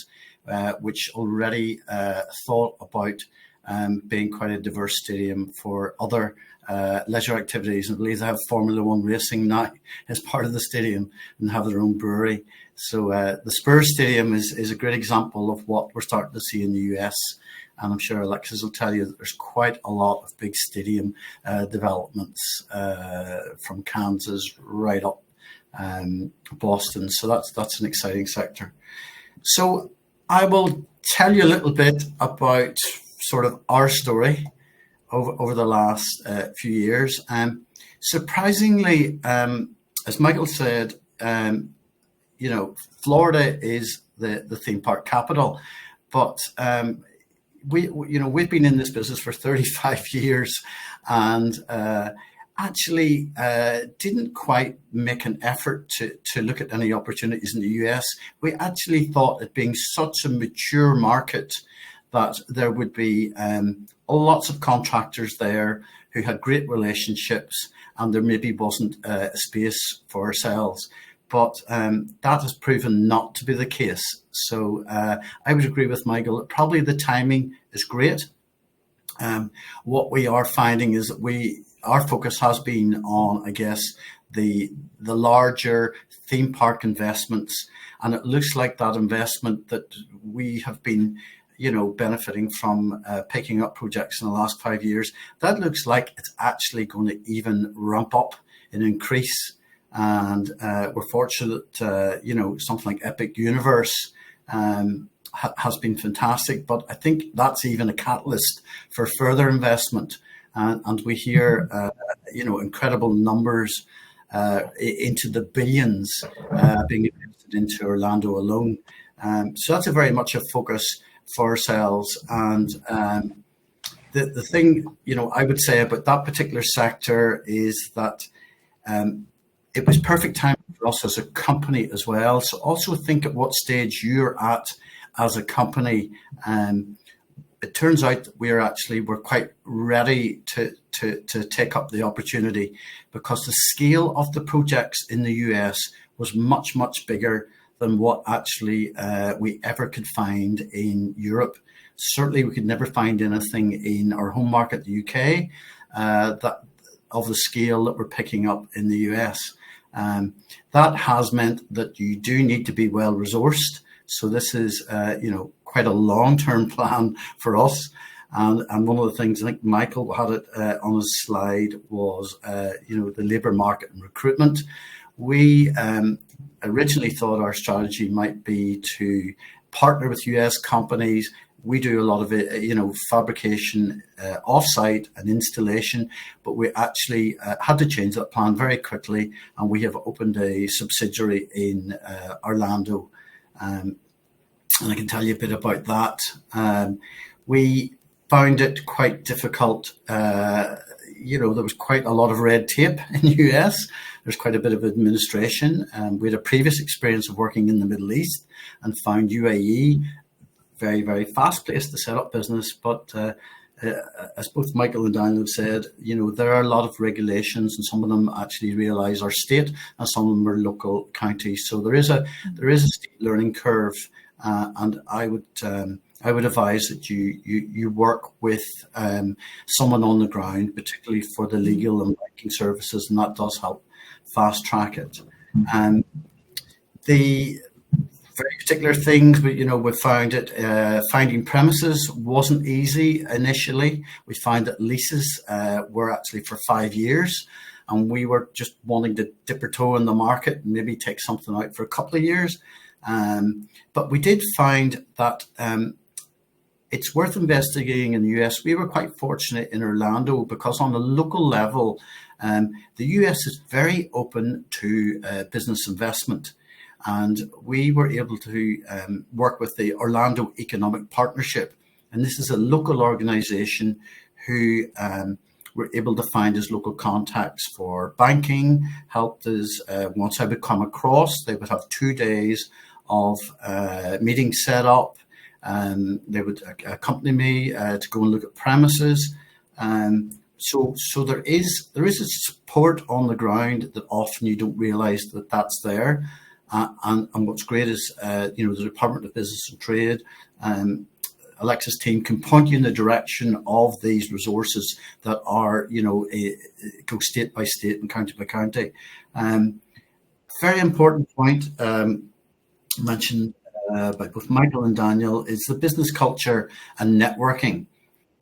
which already thought about being quite a diverse stadium for other leisure activities. I believe they have Formula One racing now as part of the stadium and have their own brewery. So the Spurs Stadium is a great example of what we're starting to see in the US. And I'm sure Alexis will tell you that there's quite a lot of big stadium developments from Kansas right up Boston. So that's an exciting sector. So I will tell you a little bit about sort of our story over the last few years. Surprisingly, as Michael said, Florida is the theme park capital, but we've been in this business for 35 years and actually didn't quite make an effort to look at any opportunities in the US. We actually thought it being such a mature market that there would be lots of contractors there who had great relationships and there maybe wasn't a space for ourselves. But that has proven not to be the case. So I would agree with Michael that probably the timing is great. What we are finding is that our focus has been on, I guess, the larger theme park investments. And it looks like that investment that we have been benefiting from picking up projects in the last 5 years, that looks like it's actually going to even ramp up and increase. And we're fortunate that, something like Epic Universe has been fantastic, but I think that's even a catalyst for further investment. And we hear, incredible numbers into the billions being invested into Orlando alone. So that's a very much a focus for ourselves. And the thing, I would say about that particular sector is that it was perfect time for us as a company as well. So also think at what stage you're at as a company. It turns out we're quite ready to take up the opportunity because the scale of the projects in the US was much, much bigger than what actually we ever could find in Europe. Certainly we could never find anything in our home market, the UK, that of the scale that we're picking up in the US. That has meant that you do need to be well resourced. So this is, quite a long-term plan for us. And one of the things, I think Michael had it on his slide, was, the labour market and recruitment. We originally thought our strategy might be to partner with US companies. We do a lot of it, fabrication off-site and installation, but we actually had to change that plan very quickly, and we have opened a subsidiary in Orlando. And I can tell you a bit about that. We found it quite difficult. There was quite a lot of red tape in the US. There's quite a bit of administration. We had a previous experience of working in the Middle East and found UAE very, very fast place to set up business. But as both Michael and Daniel have said, there are a lot of regulations, and some of them actually realize our state, and some of them are local counties. So there is a steep learning curve, and I would advise that you work with someone on the ground, particularly for the legal and banking services, and that does help fast track it. The very particular things, but we found it finding premises wasn't easy initially. We found that leases were actually for 5 years, and we were just wanting to dip our toe in the market and maybe take something out for a couple of years. But we did find that it's worth investigating in the US. We were quite fortunate in Orlando because on a local level, the US is very open to business investment. And we were able to work with the Orlando Economic Partnership. And this is a local organization who were able to find us local contacts for banking, helped us. Once I would come across, they would have 2 days of meetings set up. They would accompany me to go and look at premises. So there is a support on the ground that often you don't realize that that's there. And what's great is, the Department of Business and Trade, Alexis' team can point you in the direction of these resources that are, go state by state and county by county. Very important point mentioned by both Michael and Daniel is the business culture and networking.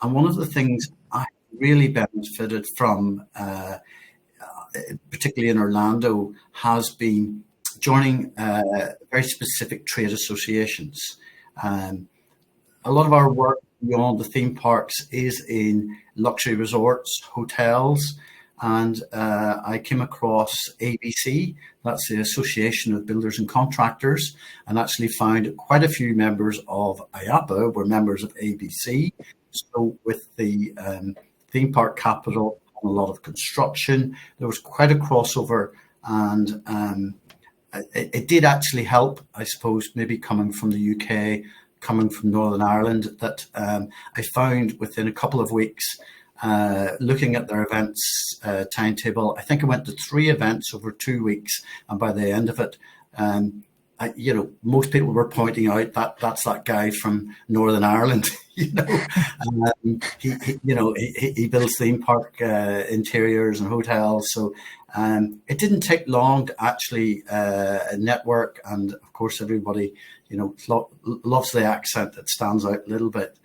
And one of the things I really benefited from, particularly in Orlando, has been joining very specific trade associations. A lot of our work beyond the theme parks is in luxury resorts, hotels, and I came across ABC, that's the Association of Builders and Contractors, and actually found quite a few members of IAAPA were members of ABC. So with the theme park capital, a lot of construction, there was quite a crossover, and it did actually help, I suppose, maybe coming from the UK, coming from Northern Ireland, that I found within a couple of weeks, looking at their events timetable, I think I went to 3 events over 2 weeks, and by the end of it, most people were pointing out that that's that guy from Northern Ireland. He builds theme park interiors and hotels. So it didn't take long to actually network, and of course everybody loves the accent that stands out a little bit.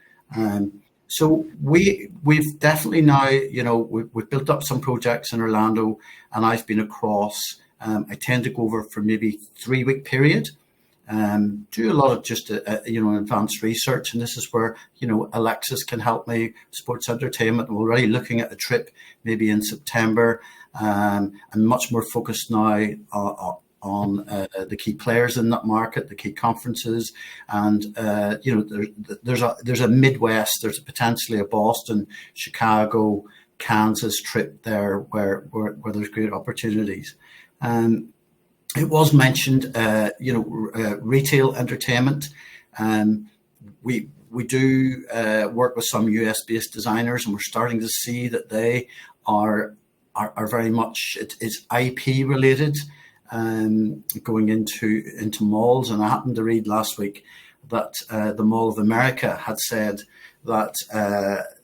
So we've definitely now we've built up some projects in Orlando, and I've been across. I tend to go over for maybe 3-week period, do a lot of just advanced research, and this is where Alexis can help me. Sports entertainment. We're already looking at a trip maybe in September, and much more focused now on the key players in that market, the key conferences, and there's a Midwest, there's potentially a Boston, Chicago, Kansas trip there where there's great opportunities. It was mentioned, retail entertainment. We do work with some US-based designers, and we're starting to see that they are very much it's IP related, going into malls. And I happened to read last week that the Mall of America had said that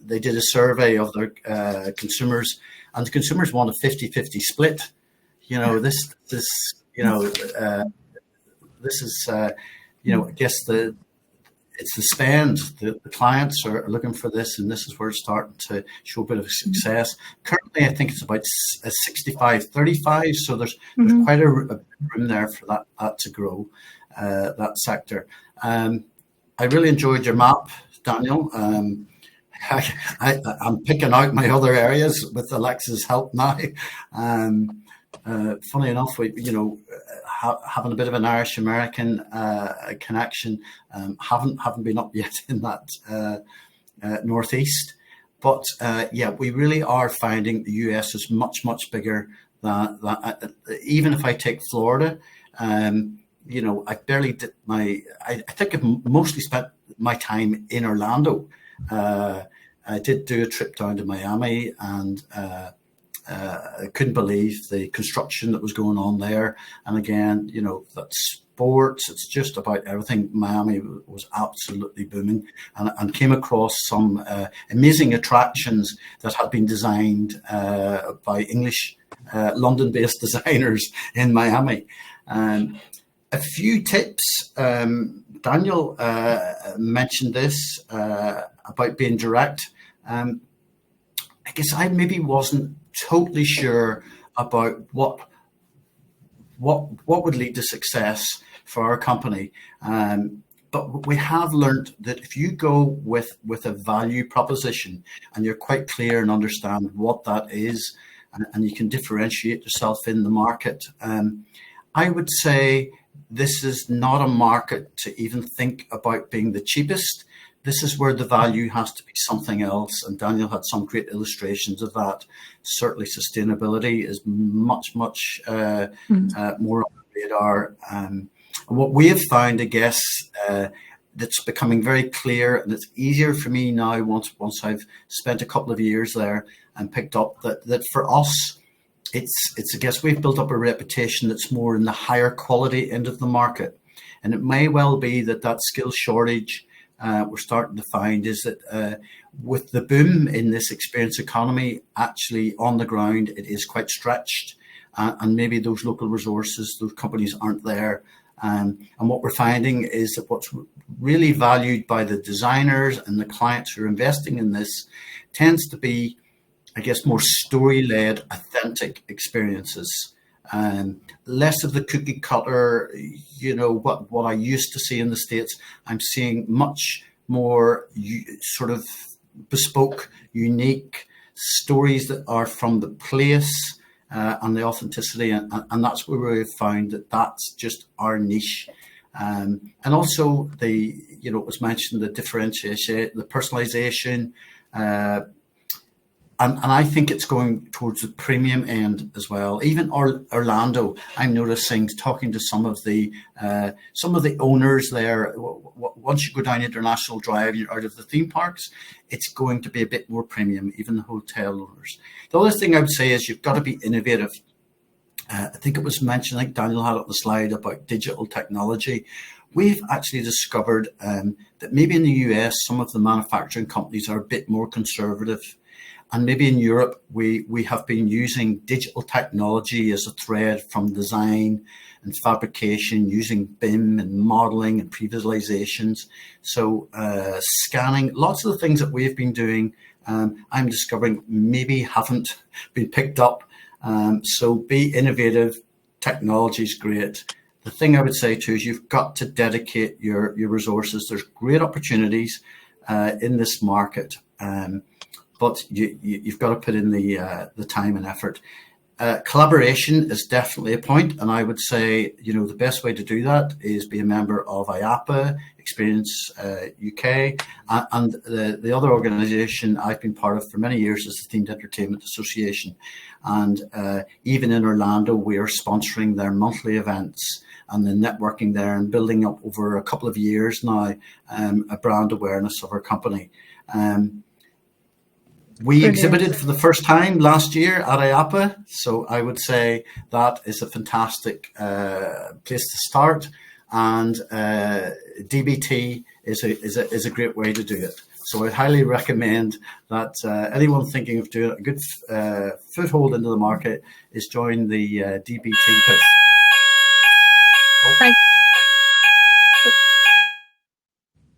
they did a survey of their consumers, and the consumers want a 50-50 split. This is I guess it's the spend. The clients are looking for this, and this is where it's starting to show a bit of success. Currently, I think it's about 65-35, so there's quite a room there for that to grow, that sector. I really enjoyed your map, Daniel. I'm picking out my other areas with Alexis' help now. Funny enough, having a bit of an Irish American connection, haven't been up yet in that northeast, but we really are finding the US is much bigger than even if I take Florida. I barely did I think I've mostly spent my time in Orlando. I did do a trip down to Miami, and I couldn't believe the construction that was going on there. And again, that sports, it's just about everything. Miami was absolutely booming, and came across some amazing attractions that had been designed by English, London-based designers in Miami. A few tips. Daniel mentioned this about being direct. I guess I maybe wasn't totally sure about what would lead to success for our company. But we have learned that if you go with a value proposition and you're quite clear and understand what that is, and you can differentiate yourself in the market, I would say this is not a market to even think about being the cheapest. This is where the value has to be something else. And Daniel had some great illustrations of that. Certainly sustainability is much more on the radar. And what we have found, I guess, that's becoming very clear, and it's easier for me now once I've spent a couple of years there and picked up that for us, it's I guess we've built up a reputation that's more in the higher quality end of the market. And it may well be that skill shortage we're starting to find is that with the boom in this experience economy, actually on the ground, it is quite stretched. And maybe those local resources, those companies aren't there. And what we're finding is that what's really valued by the designers and the clients who are investing in this tends to be, I guess, more story-led, authentic experiences. Less of the cookie cutter, what I used to see in the States. I'm seeing much more sort of bespoke, unique stories that are from the place and the authenticity. And that's where we've found that's just our niche. And also it was mentioned, the differentiation, the personalization, and I think it's going towards the premium end as well. Even Orlando, I'm noticing, talking to some of the owners there. Once you go down International Drive, you're out of the theme parks. It's going to be a bit more premium. Even the hotel owners. The other thing I would say is you've got to be innovative. I think it was mentioned, I think Daniel had it on the slide about digital technology. We've actually discovered that maybe in the US, some of the manufacturing companies are a bit more conservative. And maybe in Europe, we have been using digital technology as a thread from design and fabrication, using BIM and modeling and pre-visualizations. So scanning, lots of the things that we've been doing, I'm discovering maybe haven't been picked up. So be innovative. Technology is great. The thing I would say too is you've got to dedicate your resources. There's great opportunities in this market. But you've got to put in the time and effort. Collaboration is definitely a point, and I would say the best way to do that is be a member of IAAPA, Experience UK, and the other organisation I've been part of for many years is the Themed Entertainment Association, and even in Orlando we are sponsoring their monthly events and the networking there and building up over a couple of years now a brand awareness of our company. We exhibited for the first time last year at IAAPA, so I would say that is a fantastic place to start, and DBT is a great way to do it. So I highly recommend that anyone thinking of doing a good foothold into the market is join the DBT.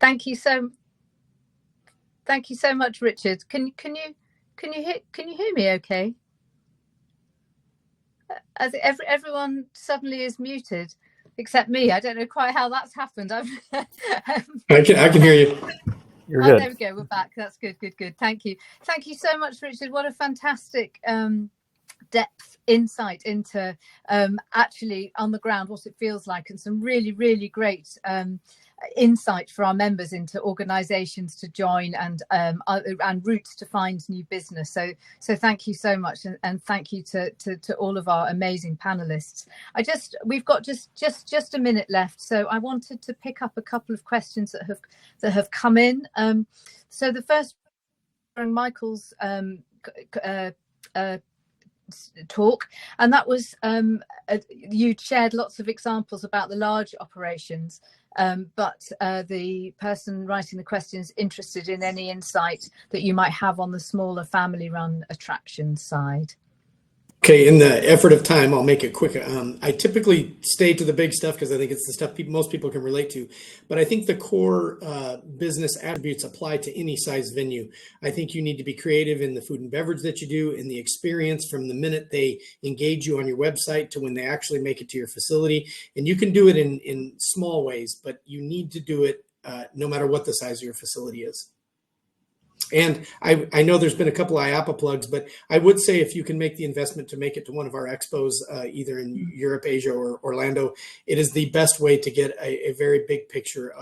Thank you so much, Richard. Can you hear me okay? As everyone suddenly is muted except me. I don't know quite how that's happened. I can hear you. You're good. There we go. We're back. That's good. Thank you so much, Richard. What a fantastic depth insight into actually on the ground what it feels like, and some really great insight for our members into organizations to join and routes to find new business. So thank you so much, and thank you to all of our amazing panelists. We've got just a minute left, so I wanted to pick up a couple of questions that have come in. So the first, during Michael's talk, and that was you shared lots of examples about the large operations, but the person writing the question is interested in any insight that you might have on the smaller family-run attraction side. Okay, in the effort of time, I'll make it quick. I typically stay to the big stuff because I think it's the stuff most people can relate to. But I think the core business attributes apply to any size venue. I think you need to be creative in the food and beverage that you do, in the experience from the minute they engage you on your website to when they actually make it to your facility. And you can do it in small ways, but you need to do it no matter what the size of your facility is. And I know there's been a couple of IAAPA plugs, but I would say if you can make the investment to make it to one of our expos, either in Europe, Asia, or Orlando, it is the best way to get a very big picture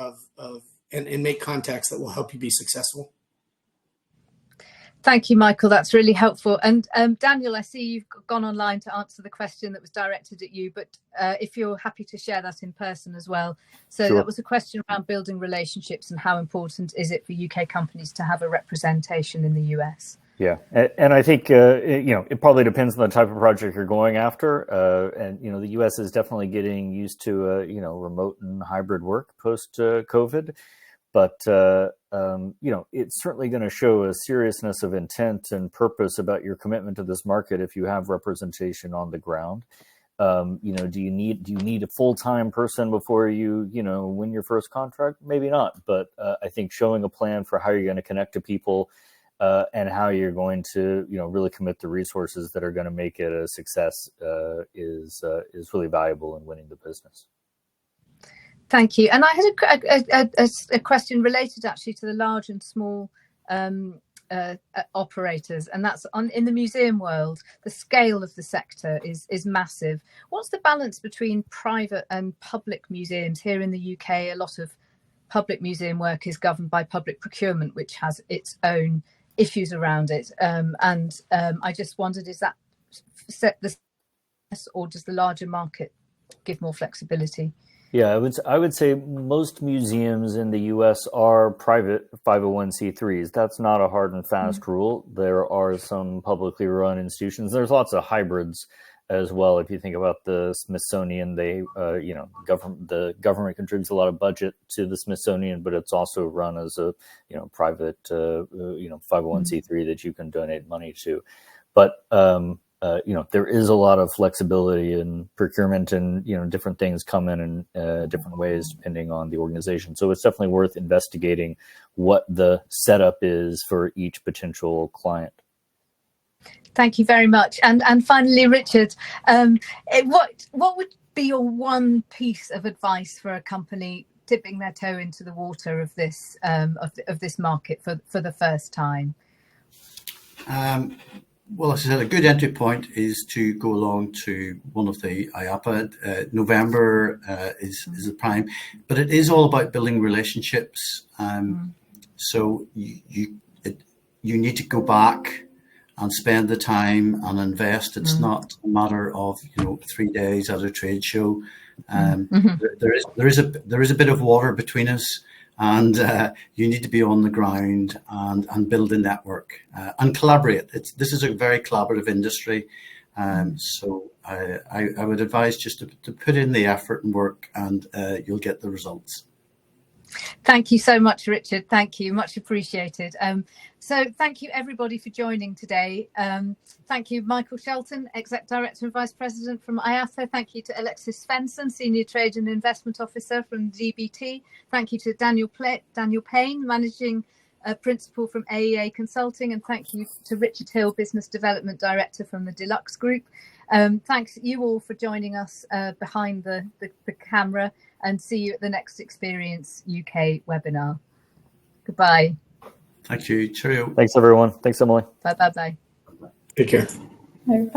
and make contacts that will help you be successful. Thank you, Michael. That's really helpful. And Daniel, I see you've gone online to answer the question that was directed at you, but if you're happy to share that in person as well. So Sure. That was a question around building relationships and how important is it for UK companies to have a representation in the US? Yeah, and I think it probably depends on the type of project you're going after. And the U.S. is definitely getting used to remote and hybrid work post COVID. But, it's certainly going to show a seriousness of intent and purpose about your commitment to this market if you have representation on the ground. Do you need a full-time person before you win your first contract? Maybe not. But I think showing a plan for how you're going to connect to people and how you're going to really commit the resources that are going to make it a success is really valuable in winning the business. Thank you. And I had a question related actually to the large and small operators, and that's in the museum world. The scale of the sector is massive. What's the balance between private and public museums? Here in the UK, a lot of public museum work is governed by public procurement, which has its own issues around it. I just wondered, is that set the or does the larger market give more flexibility? Yeah, I would say most museums in the U.S. are private 501c3s. That's not a hard and fast rule. There are some publicly run institutions. There's lots of hybrids as well. If you think about the Smithsonian, the government contributes a lot of budget to the Smithsonian, but it's also run as a private 501c3 that you can donate money to. But there is a lot of flexibility in procurement, and different things come in different ways depending on the organization. So it's definitely worth investigating what the setup is for each potential client. Thank you very much. And finally, Richard, what would be your one piece of advice for a company dipping their toe into the water of this market for the first time? Well, as I said, a good entry point is to go along to one of the IAAPA. November is the prime, but it is all about building relationships. So you need to go back and spend the time and invest. It's not a matter of 3 days at a trade show. There is a bit of water between us. And you need to be on the ground and build a network and collaborate. This is a very collaborative industry. So I would advise just to put in the effort and work, and you'll get the results. Thank you so much, Richard. Thank you, much appreciated. So thank you everybody for joining today. Thank you, Michael Shelton, Exec Director and Vice President from IAAPA. Thank you to Alexis Svenson, Senior Trade and Investment Officer from DBT. Thank you to Daniel Payne, Managing Principal from AEA Consulting. And thank you to Richard Hill, Business Development Director from the Deluxe Group. Thanks you all for joining us behind the camera, and see you at the next Experience UK webinar. Goodbye. Thank you. Cheerio. Thanks, everyone. Thanks, Emily. Bye. Take care. Bye.